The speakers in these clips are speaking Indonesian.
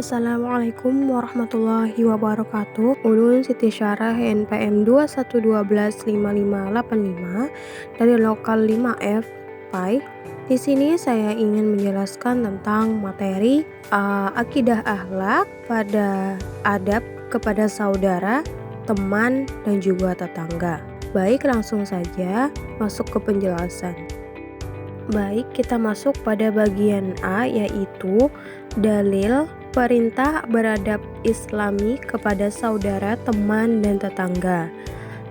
Assalamualaikum warahmatullahi wabarakatuh. Ulun Siti Syarah NPM 2125585 dari lokal 5F PAI. Di sini saya ingin menjelaskan tentang materi akidah akhlak pada adab kepada saudara, teman, dan juga tetangga. Baik, langsung saja masuk ke penjelasan. Baik, kita masuk pada bagian A, yaitu dalil perintah beradab Islami kepada saudara, teman, dan tetangga.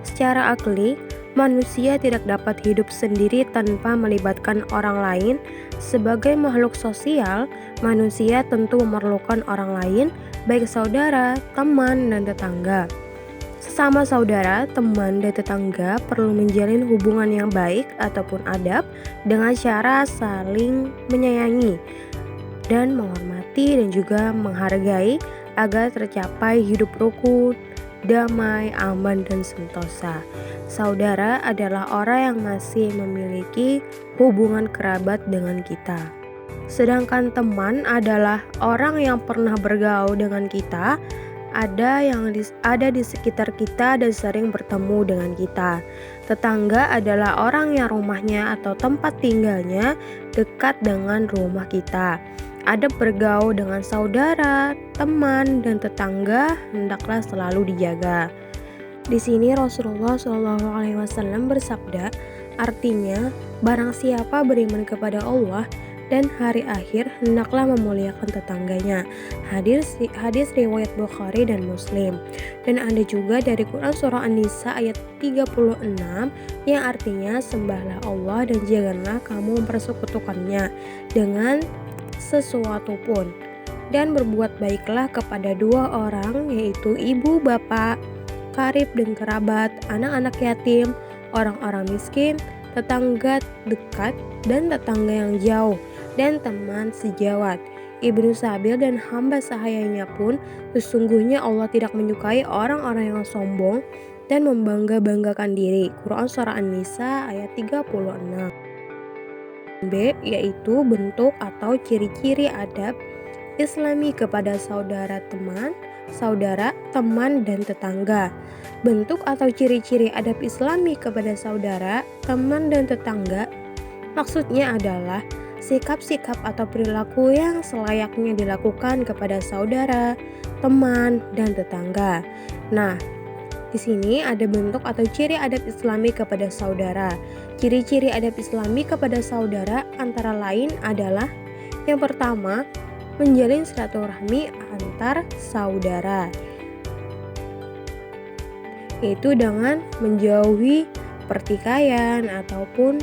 Secara akli, manusia tidak dapat hidup sendiri tanpa melibatkan orang lain. Sebagai makhluk sosial, manusia tentu memerlukan orang lain, baik saudara, teman, dan tetangga. Sesama saudara, teman, dan tetangga perlu menjalin hubungan yang baik ataupun adab dengan cara saling menyayangi dan menghormati dan juga menghargai agar tercapai hidup rukun, damai, aman, dan sentosa. Saudara adalah orang yang masih memiliki hubungan kerabat dengan kita. Sedangkan teman adalah orang yang pernah bergaul dengan kita, ada di sekitar kita dan sering bertemu dengan kita. Tetangga adalah orang yang rumahnya atau tempat tinggalnya dekat dengan rumah kita. Adab bergaul dengan saudara, teman, dan tetangga hendaklah selalu dijaga. Di sini Rasulullah SAW bersabda, artinya barang siapa beriman kepada Allah dan hari akhir hendaklah memuliakan tetangganya. Hadis riwayat Bukhari dan Muslim. Dan ada juga dari Quran surah An-Nisa ayat 36 yang artinya sembahlah Allah dan janganlah kamu mempersekutukannya dengan sesuatu pun, dan berbuat baiklah kepada dua orang, yaitu ibu, bapak, karib dan kerabat, anak-anak yatim, orang-orang miskin, tetangga dekat dan tetangga yang jauh, dan teman sejawat, Ibnu Sabil dan hamba sahayanya pun. Sesungguhnya Allah tidak menyukai orang-orang yang sombong dan membangga-banggakan diri. Quran surah An-Nisa ayat 36. B, yaitu bentuk atau ciri-ciri adab Islami kepada saudara, teman, dan tetangga. Bentuk atau ciri-ciri adab Islami kepada saudara, teman, dan tetangga maksudnya adalah sikap-sikap atau perilaku yang selayaknya dilakukan kepada saudara, teman, dan tetangga. Nah, di sini ada bentuk atau ciri adab Islami kepada saudara. Ciri-ciri adab Islami kepada saudara antara lain adalah yang pertama, menjalin silaturahmi antar saudara, yaitu dengan menjauhi pertikaian ataupun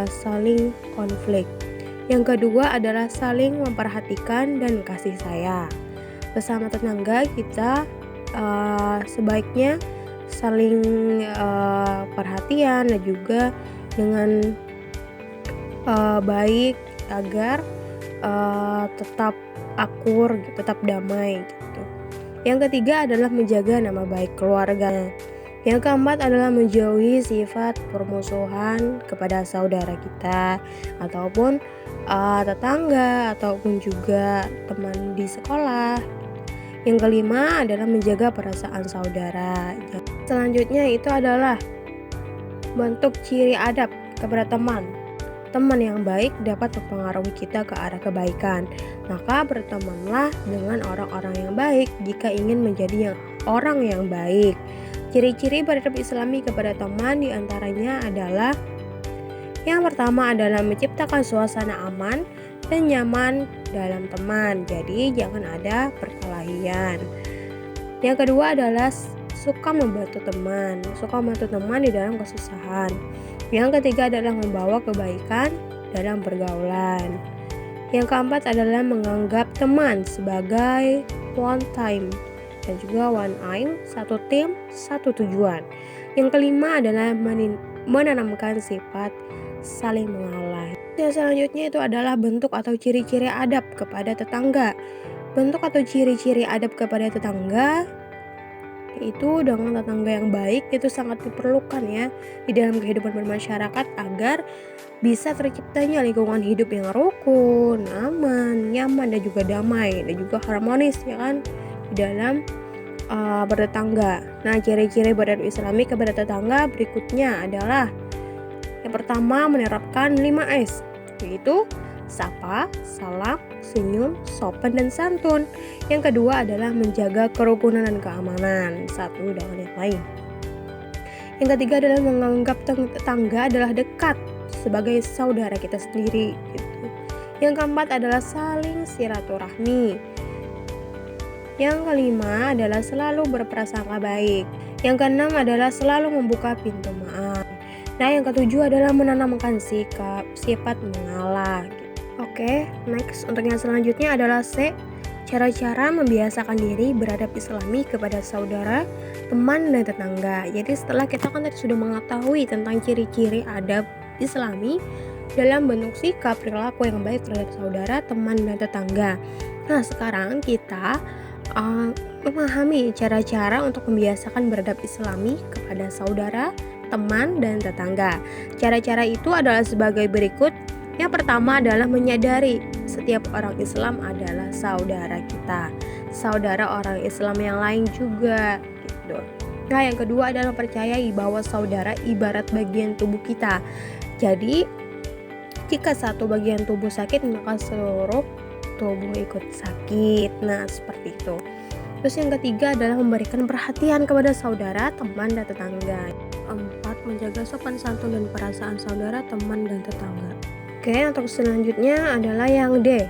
saling konflik. Yang kedua adalah saling memperhatikan dan kasih sayang. Bersama tetangga kita sebaiknya saling perhatian dan juga dengan baik agar tetap akur, tetap damai gitu. Yang ketiga adalah menjaga nama baik keluarga. Yang keempat adalah menjauhi sifat permusuhan kepada saudara kita ataupun tetangga ataupun juga teman di sekolah. Yang kelima adalah menjaga perasaan saudara. Selanjutnya itu adalah bentuk ciri adab kepada teman. Teman yang baik dapat mempengaruhi kita ke arah kebaikan. Maka bertemanlah dengan orang-orang yang baik jika ingin menjadi orang yang baik. Ciri-ciri beradab Islami kepada teman diantaranya adalah yang pertama adalah menciptakan suasana aman dan nyaman dalam teman, jadi jangan ada perkelahian. Yang kedua adalah suka membantu teman di dalam kesusahan. Yang ketiga adalah membawa kebaikan dalam pergaulan. Yang keempat adalah menganggap teman sebagai one time dan juga one aim, satu tim, satu tujuan. Yang kelima adalah menanamkan sifat saling mengalah. Yang selanjutnya itu adalah bentuk atau ciri-ciri adab kepada tetangga. Bentuk atau ciri-ciri adab kepada tetangga yaitu dengan tetangga yang baik itu sangat diperlukan ya di dalam kehidupan bermasyarakat agar bisa terciptanya lingkungan hidup yang rukun, aman, nyaman, dan juga damai, dan juga harmonis ya kan di dalam bertetangga. Nah, ciri-ciri beradab Islami kepada tetangga berikutnya adalah yang pertama menerapkan 5S, yaitu sapa, salam, senyum, sopan, dan santun. Yang kedua adalah menjaga kerukunan dan keamanan satu dengan yang lain. Yang ketiga adalah menganggap tetangga adalah dekat sebagai saudara kita sendiri gitu. Yang keempat adalah saling silaturahmi. Yang kelima adalah selalu berprasangka baik. Yang keenam adalah selalu membuka pintu maaf. Nah, yang ketujuh adalah menanamkan sifat mengalah gitu. Oke, next untuk yang selanjutnya adalah C. Cara-cara membiasakan diri beradab Islami kepada saudara, teman, dan tetangga. Jadi setelah kita kan tadi sudah mengetahui tentang ciri-ciri adab Islami dalam bentuk sikap perilaku yang baik terhadap saudara, teman, dan tetangga. Nah, sekarang kita memahami cara-cara untuk membiasakan beradab Islami kepada saudara, teman, dan tetangga. Cara-cara itu adalah sebagai berikut. Yang pertama adalah menyadari setiap orang Islam adalah saudara kita, saudara orang Islam yang lain juga gitu. Nah, yang kedua adalah percayai bahwa saudara ibarat bagian tubuh kita. Jadi, jika satu bagian tubuh sakit, maka seluruh tubuh ikut sakit. Nah, seperti itu. Terus yang ketiga adalah memberikan perhatian kepada saudara, teman, dan tetangga. 4. Menjaga sopan santun dan perasaan saudara, teman, dan tetangga. Oke, untuk selanjutnya adalah yang D.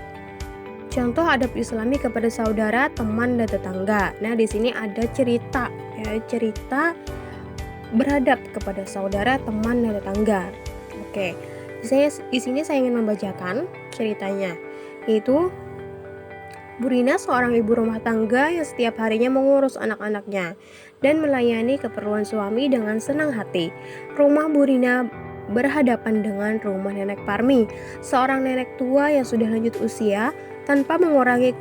Contoh adab Islami kepada saudara, teman, dan tetangga. Nah, di sini ada cerita ya, cerita beradab kepada saudara, teman, dan tetangga. Oke. Di sini saya ingin membacakan ceritanya, yaitu Burina seorang ibu rumah tangga yang setiap harinya mengurus anak-anaknya dan melayani keperluan suami dengan senang hati. Rumah Burina berhadapan dengan rumah nenek Parmi, seorang nenek tua yang sudah lanjut usia. Tanpa mengurangi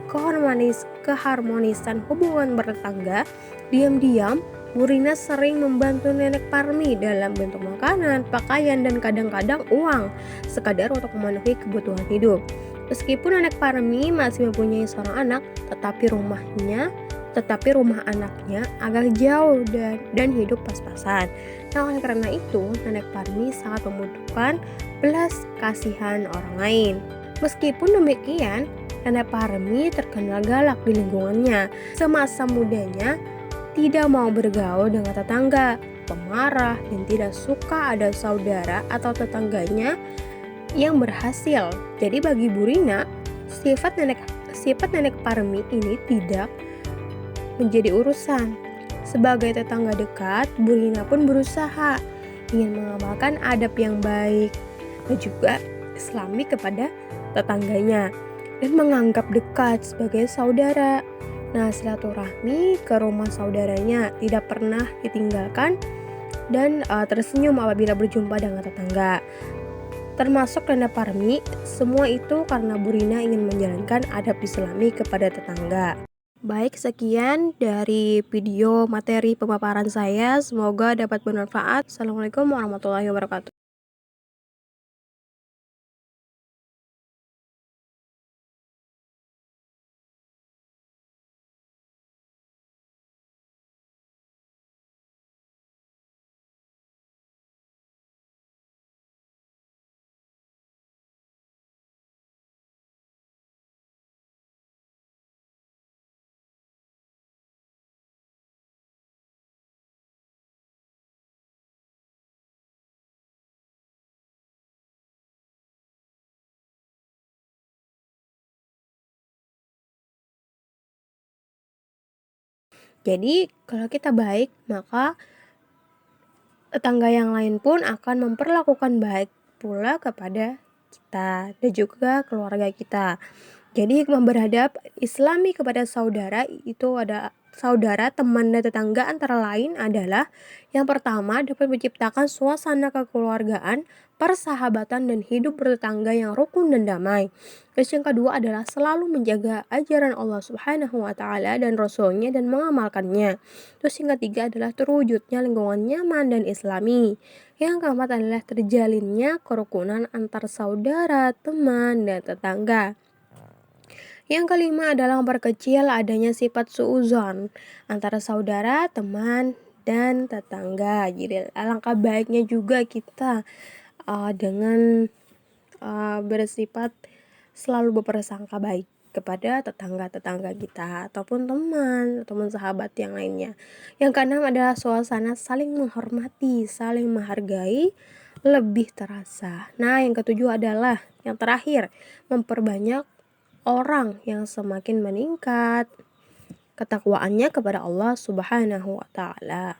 keharmonisan hubungan bertetangga, diam-diam Burina sering membantu nenek Parmi dalam bentuk makanan, pakaian, dan kadang-kadang uang, sekadar untuk memenuhi kebutuhan hidup. Meskipun nenek Parmi masih mempunyai seorang anak, tetapi rumah anaknya agak jauh dan hidup pas-pasan. Nah, oleh karena itu, nenek Parmi sangat membutuhkan belas kasihan orang lain. Meskipun demikian, nenek Parmi terkenal galak di lingkungannya. Semasa mudanya, tidak mau bergaul dengan tetangga, pemarah, dan tidak suka ada saudara atau tetangganya yang berhasil. Jadi bagi Burina, sifat nenek Parmi ini tidak menjadi urusan. Sebagai tetangga dekat, Burina pun berusaha ingin mengamalkan adab yang baik dan juga Islami kepada tetangganya dan menganggap dekat sebagai saudara. Nah, silaturahmi ke rumah saudaranya tidak pernah ditinggalkan dan tersenyum apabila berjumpa dengan tetangga. Termasuk nenek Parmi, semua itu karena Burina ingin menjalankan adab Islami kepada tetangga. Baik, sekian dari video materi pemaparan saya. Semoga dapat bermanfaat. Assalamualaikum warahmatullahi wabarakatuh. Jadi, kalau kita baik, maka tetangga yang lain pun akan memperlakukan baik pula kepada kita dan juga keluarga kita. Jadi hikmah beradab Islami kepada saudara itu saudara, teman, dan tetangga antara lain adalah yang pertama dapat menciptakan suasana kekeluargaan, persahabatan, dan hidup bertetangga yang rukun dan damai. Terus yang kedua adalah selalu menjaga ajaran Allah Subhanahu wa taala dan Rasulnya dan mengamalkannya. Terus yang ketiga adalah terwujudnya lingkungan nyaman dan islami. Yang keempat adalah terjalinnya kerukunan antar saudara, teman, dan tetangga. Yang kelima adalah memperkecil adanya sifat suuzon antara saudara, teman, dan tetangga. Jadi alangkah baiknya juga kita dengan bersifat selalu berprasangka baik kepada tetangga-tetangga kita ataupun teman sahabat yang lainnya. Yang keenam adalah suasana saling menghormati, saling menghargai lebih terasa. Nah, yang ketujuh adalah yang terakhir, memperbanyak orang yang semakin meningkat ketakwaannya kepada Allah Subhanahu wa taala.